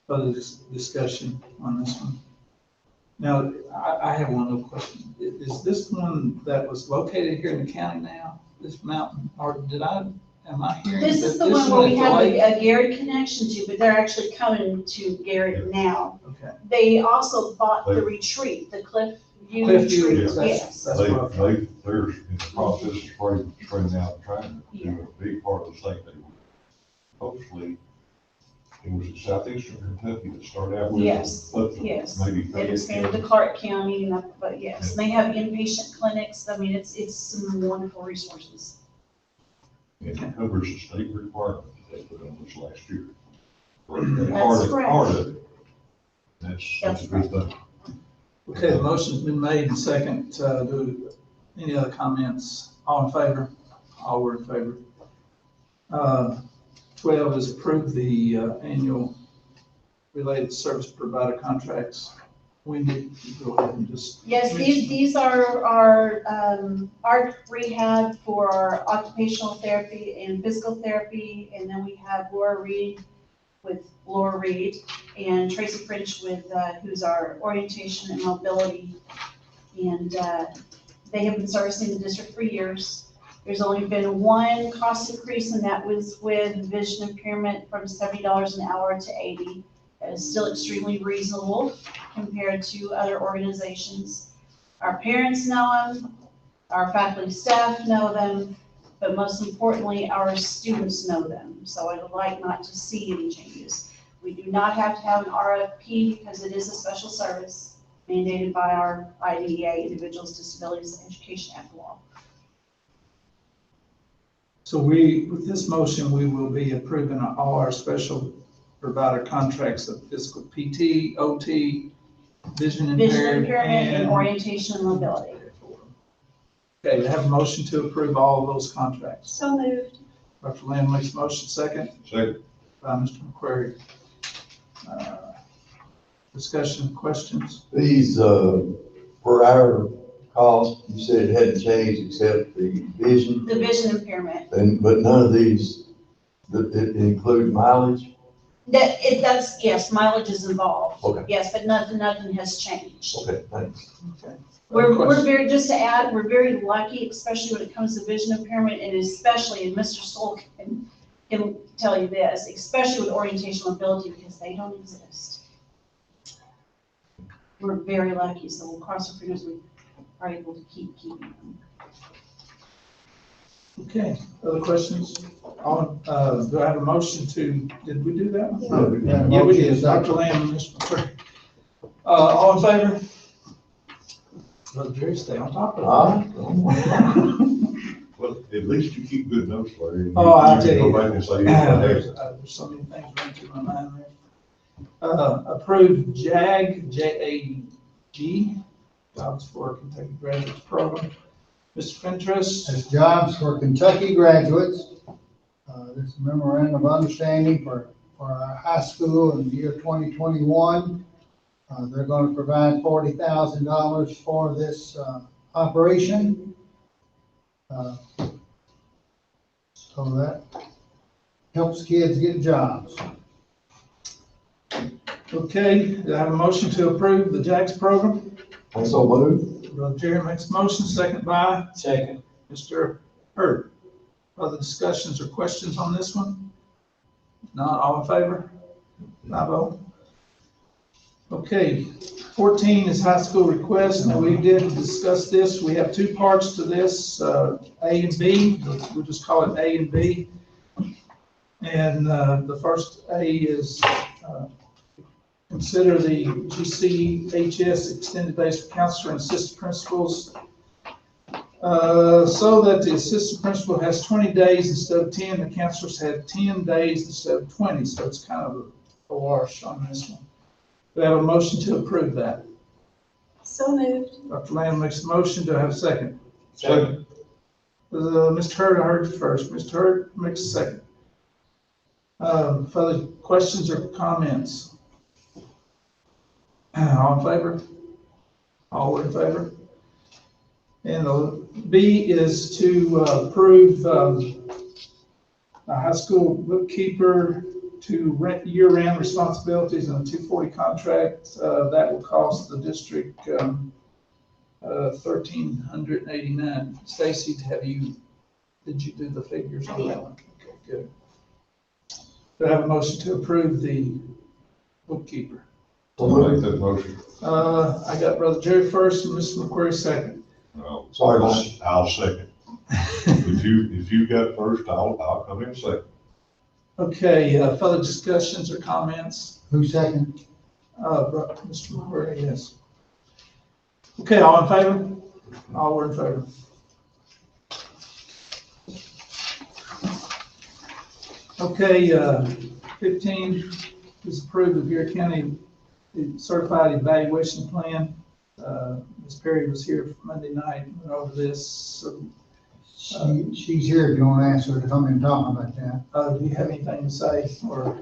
Further discussion on this one? Now, I have one little question. Is this one that was located here in the county now, this mountain, or am I hearing? This is the one where we have a Garrett connection to, but they're actually coming to Garrett now. Okay. They also bought the retreat, the Cliff View Cliffview, retreat, yes. yes. They're in the process of spreading out, trying to do a big part of the state. They hopefully, it was in southeastern Kentucky that started out with. Yes, But yes. maybe They expanded to Clark County, and but yes, they have inpatient clinics. I mean, it's some wonderful resources. It covers the state requirement that they put on this last year. That's correct. Part of it. That's a good thing. Okay, the motion's been made and second. Do any other comments? All in favor? All were in favor. 12 is approve the annual related service provider contracts. Wendy, go ahead and just. Yes, these are our art rehab for our occupational therapy and physical therapy, and then we have Laura Reed and Tracy French with who's our orientation and mobility, and they have been servicing the district for years. There's only been one cost increase, and that was with vision impairment from $70 an hour to $80. That is still extremely reasonable compared to other organizations. Our parents know them, our faculty staff know them, but most importantly, our students know them. So I would like not to see any changes. We do not have to have an RFP because it is a special service mandated by our IDEA, Individuals, Disabilities, Education Act law. So with this motion, we will be approving all our special provider contracts of physical PT, OT, vision impaired, and orientation and mobility. Okay, we have a motion to approve all of those contracts. So moved. Dr. Lamb makes a motion, second Second. by Mr. McQuarrie. Discussion, questions? These, per hour cost, you said it hadn't changed except the vision, The vision impairment. but none of these, that include mileage? That's, yes, mileage is involved. Okay. Yes, but nothing has changed. Okay, thanks. Okay. We're very, just to add, we're very lucky, especially when it comes to vision impairment, and especially, and Mr. Stoll can tell you this, especially with orientation mobility, because they don't exist. We're very lucky, so we'll cross our fingers we are able to keep keeping them. Okay, other questions? Do I have a motion to, did we do that? Yeah, Yeah, we motion did, Dr. Lamb and Mr. McQuarrie. All in favor? Brother Jerry, stay on top of it. Well, at least you keep good notes, Larry. Oh, I'll tell Go you. back and say, yeah, There's so many things running through my mind there. Approved JAG, J-A-G, Jobs for Kentucky Graduates Program. Mr. Fentress, As jobs for Kentucky graduates, this is a memorandum of understanding for our high school in the year 2021. They're going to provide $40,000 for this operation. So that helps kids get jobs. any Okay, do I have a motion to approve the JAX program? Also moved. Brother Jerry makes a motion, second by Second. Mr. Hurd. Other discussions or questions on this one? Not all in favor? 5-0. Okay, 14 is high school request. Now, we did discuss this. We have two parts to this, A and B. We'll just call it A and B. And the first A is consider the GCHS extended days for counselor and assistant principals so that the assistant principal has 20 days instead of 10, the counselors have 10 days instead of 20, so it's kind of a wash on this one. Do I have a motion to approve that? So moved. Dr. Lamb makes a motion. Do I have a second? Second. Mr. Hurd, I heard you first. Mr. Hurd makes a second. Further questions or comments? All in favor? All in favor? And B is to approve a high school bookkeeper to rent year-round responsibilities in a 240 contract. That will cost the district $1,389. Stacy, did you do the figures on that one? Okay, good. Do I have a motion to approve the bookkeeper? I'll make that motion. I got Brother Jerry first and Mr. McQuarrie second. Sorry, Mike. I'll second. If you got first, I'll come in second. Okay, further discussions or comments? Who's second? Mr. McQuarrie, yes. Okay, all in favor? All were in favor. Okay, 15 is approved of Garrett County Certified Evaluation Plan. Ms. Perry was here Monday night and went over this. So, She's here if you want to ask her to come in and talk about that. do you have anything to say, or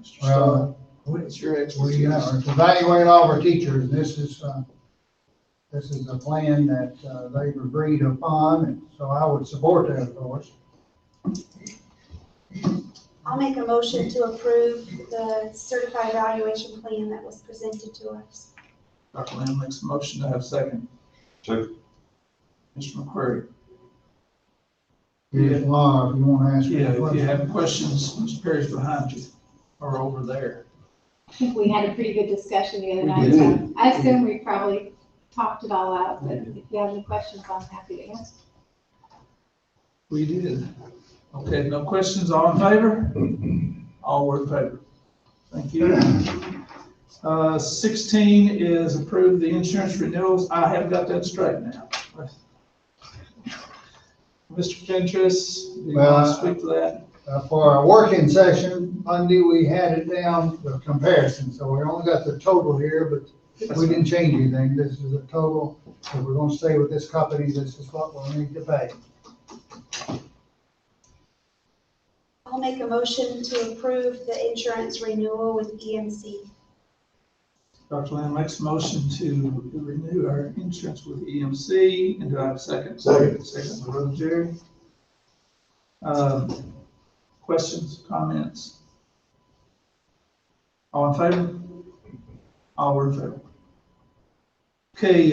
Mr. Well, Starr? What's your expertise? We evaluate all of our teachers. This is a plan that they've agreed upon, and so I would support that, of course. I'll make a motion to approve the certified evaluation plan that was presented to us. Dr. Lamb makes a motion to have second. Second. Mr. McQuarrie. Here's Laura, if you want to ask Yeah, her a if you question. have questions, Mr. Perry's behind you, or over there. I think we had a pretty good discussion the other We night, did. so I assume we probably talked it all out, but if you have any questions, I'm happy to answer. We did. Okay, no questions, all in favor? All were in favor. Thank you. 16 is approve the insurance renewals. I have got that straight now. Mr. Fentress, do you want to speak to that? For our working session, Monday, we had it down, the comparison, so we only got the total here, but we didn't change anything. This is a total. If we're gonna stay with this company, this is what we'll need to pay. I'll make a motion to approve the insurance renewal with EMC. Dr. Lamb makes a motion to renew our insurance with EMC, and do I have a second? Second. Second, by Brother Jerry. Questions, comments? All in favor? All were in favor. Okay,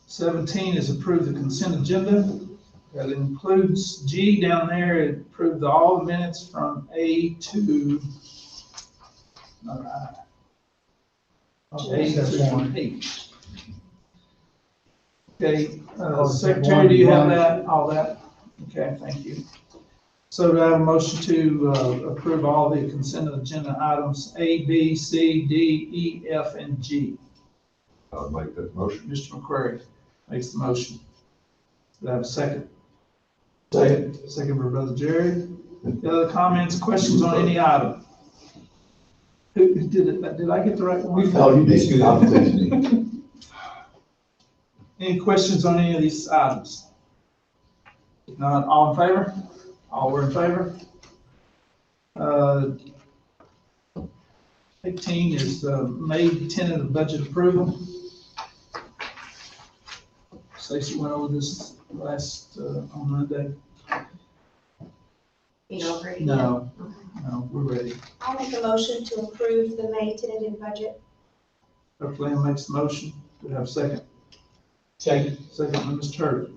17 is approve the consent agenda. That includes G down there, it approved all the minutes from A to, not I. A to H. Okay, Secretary, do you have that, all that? Okay, thank you. So do I have a motion to approve all the consent agenda items A, B, C, D, E, F, and G? I'll make that motion. Mr. McQuarrie makes the motion. Do I have a second? Second. Second by Brother Jerry. Any other comments, questions on any item? Who did it? Did I get the right one? Oh, you did good opportunity. Any questions on any of these items? If not, all in favor? All were in favor? 18 is May tentative budget approval. Stacy went over this last on Monday. You know, pretty No, No, we're ready. I'll make a motion to approve the May tentative budget. Dr. Lamb makes the motion. Do we have a second? Second. Second by Mr. Hurd.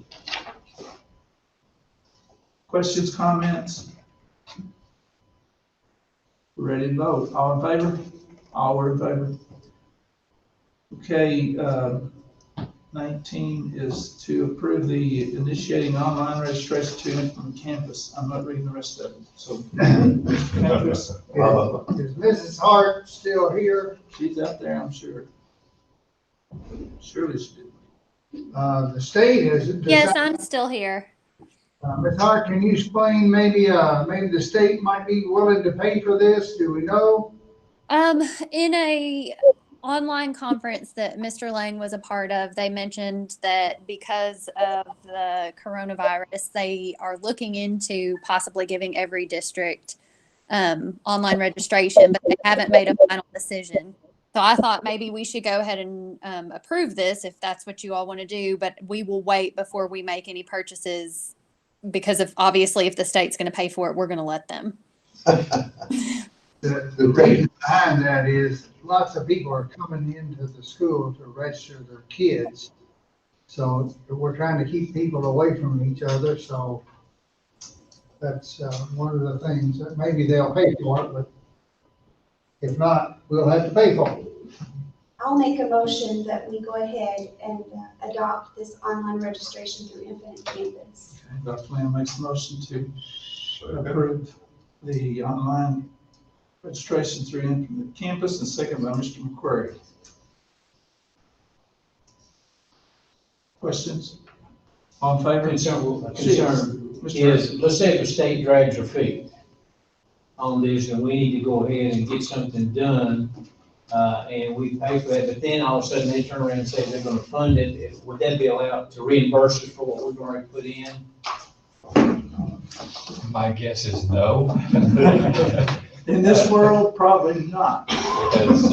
Questions, comments? We're ready to vote. All in favor? All were in favor. Okay, 19 is to approve the initiating online registration to implement campus. I'm not reading the rest of it, so. Campus, Is Mrs. Hart still here? she's out there, I'm sure. Surely she did. The state has. Yes, I'm still here. Ms. Hart, can you explain, maybe the state might be willing to pay for this? Do we know? In a online conference that Mr. Lang was a part of, they mentioned that because of the coronavirus, they are looking into possibly giving every district online registration, but they haven't made a final decision. So I thought maybe we should go ahead and approve this if that's what you all want to do, but we will wait before we make any purchases because of obviously if the state's going to pay for it, we're going to let them. The reason behind that is lots of people are coming into the school to register their kids. So we're trying to keep people away from each other, so that's one of the things that maybe they'll pay for it, but if not, we'll have to pay for it. I'll make a motion that we go ahead and adopt this online registration through Infinite Campus. Okay, Dr. Lamb makes a motion to approve the online registration through Infinite Campus, and second by Mr. McQuarrie. Questions? All in favor? Concern Mr. is, let's say if the state drags their feet on this and we need to go ahead and get something done, and we pay for that, but then all of a sudden they turn around and say they're gonna fund it, would that be allowed to reimburse us for what we've already put in? My guess is no. In this world, probably not. Because,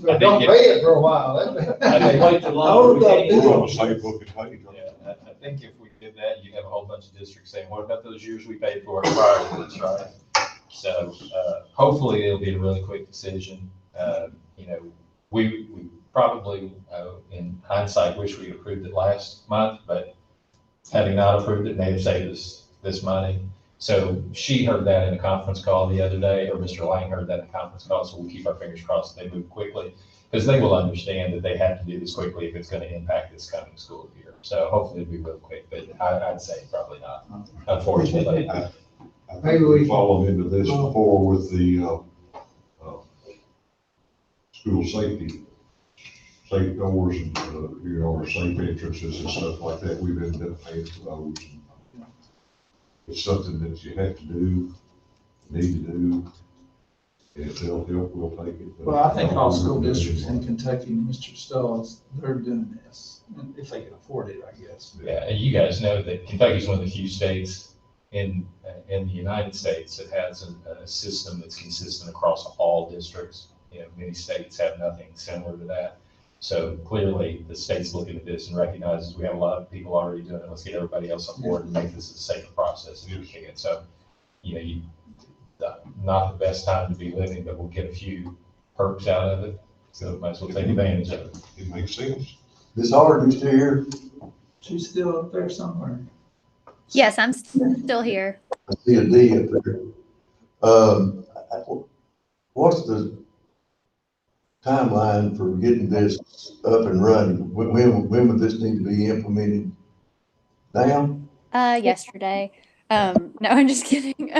So don't pay it for a while. I think, Wait too long. We're on the same book as page. yeah, I think if we did that, you'd have a whole bunch of districts saying, what about those years we paid for it prior to this, right? So, hopefully it'll be a really quick decision. We probably, in hindsight, wish we approved it last month, but having not approved it may have saved us this money. So she heard that in a conference call the other day, or Mr. Lang heard that in a conference call, so we'll keep our fingers crossed that they move quickly, because they will understand that they have to do this quickly if it's going to impact this coming school year. So hopefully it'll be real quick, but I'd say probably not, unfortunately. I think we followed into this before with the school safety, safe doors and, or safe entrances and stuff like that. We've ended up paying for those. It's something that you have to do, need to do. If they'll help, we'll take it. Well, I think all school districts in Kentucky, Mr. Stolz, they're doing this, if they can afford it, I guess. Yeah, and you guys know that Kentucky is one of the few states in the United States that has a system that's consistent across all districts. Many states have nothing similar to that. So clearly, the state's looking at this and recognizes we have a lot of people already doing it. Let's get everybody else on board and make this a safer process if we can. So, not the best time to be living, but we'll get a few perks out of it. So might as well take advantage of it. It makes sense. Ms. Howard, you still here? She's still up there somewhere. Yes, I'm still here. I see a D up there. What's the timeline for getting this up and running? When would this need to be implemented? Now? Yesterday. No, I'm just kidding.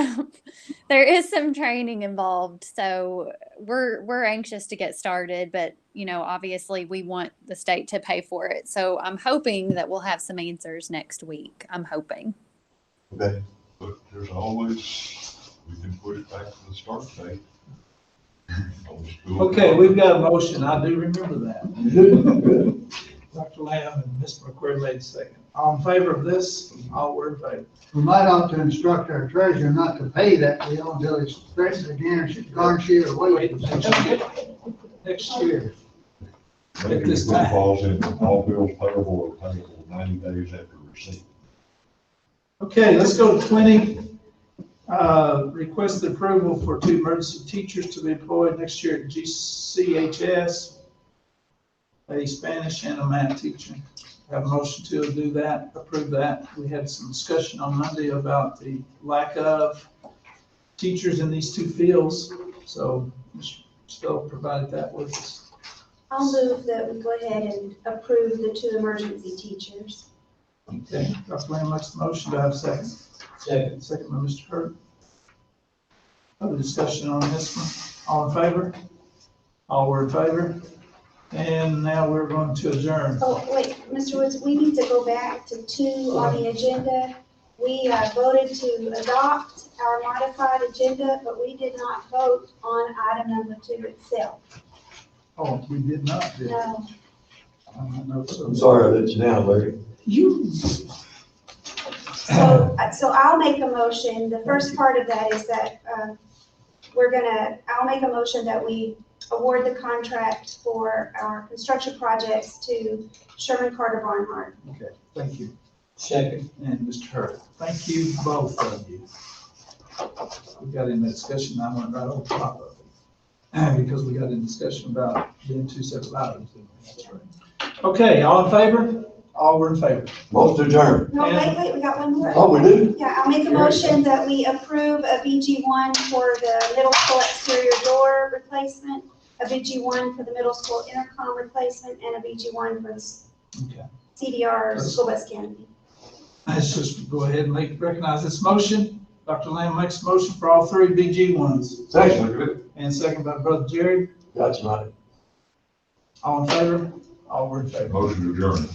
There is some training involved, so we're anxious to get started, but obviously we want the state to pay for it. So I'm hoping that we'll have some answers next week. I'm hoping. Okay. But there's always, we can put it back to the start date. Okay, we've got a motion. I do remember that. Dr. Lamb and Mr. McQuarrie made second. All in favor of this? All were in favor. We might ought to instruct our treasurer not to pay that bill until it's threatened to garnish it or wait. Next year. Maybe this this time. falls in all bills payable or payable 90 days after receipt. Okay, let's go to 20. Request the approval for 2 emergency teachers to be employed next year at GCHS, a Spanish and a math teacher. Have a motion to do that, approve that. We had some discussion on Monday about the lack of teachers in these 2 fields, so Ms. Stowe provided that with us. I'll move that we go ahead and approve the 2 emergency teachers. Okay, Dr. Lamb makes the motion. Do I have a second? Second. Second by Mr. Hurt. Other discussion on this one? All in favor? All were in favor? And now we're going to adjourn. Oh, wait, Mr. Woods, we need to go back to 2 on the agenda. We voted to adopt our modified agenda, but we did not vote on item number 2 itself. Oh, we did not do it. No. No, so- I'm sorry I let you down, Larry. You. So I'll make a motion. The first part of that is that I'll make a motion that we award the contract for our construction projects to Sherman Carter Barnhart. Okay, thank you. Second. And Mr. Hurt. Thank you, both of you. We got in that discussion, I went right over top of it. Because we got in discussion about being 2 separate items. That's right. Okay, all in favor? All were in favor. Most adjourned. No, wait, we got one more. Oh, we do? Yeah, I'll make a motion that we approve a BG1 for the middle school exterior door replacement, a BG1 for the middle school intercom replacement, and a BG1 for the Okay. CDR school bus canopy. Let's just go ahead and recognize this motion. Dr. Lamb makes a motion for all 3 BG1s. Second. And second by Brother Jerry. That's right. All in favor? All were in favor. Motion adjourned.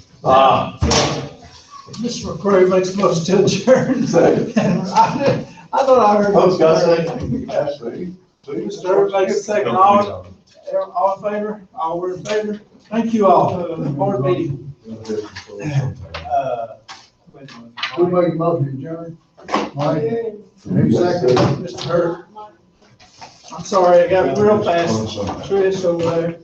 Mr. McCrory makes a motion to adjourn. Second. And I thought I heard. Oh, Scott, second. Absolutely. Mr. Hurt makes a second. All in favor? All were in favor. Thank you all. Board meeting. Who made the motion, Jerry? Mike? Who seconded? Mr. Hurt. I'm sorry, I got real fast. Trish over there.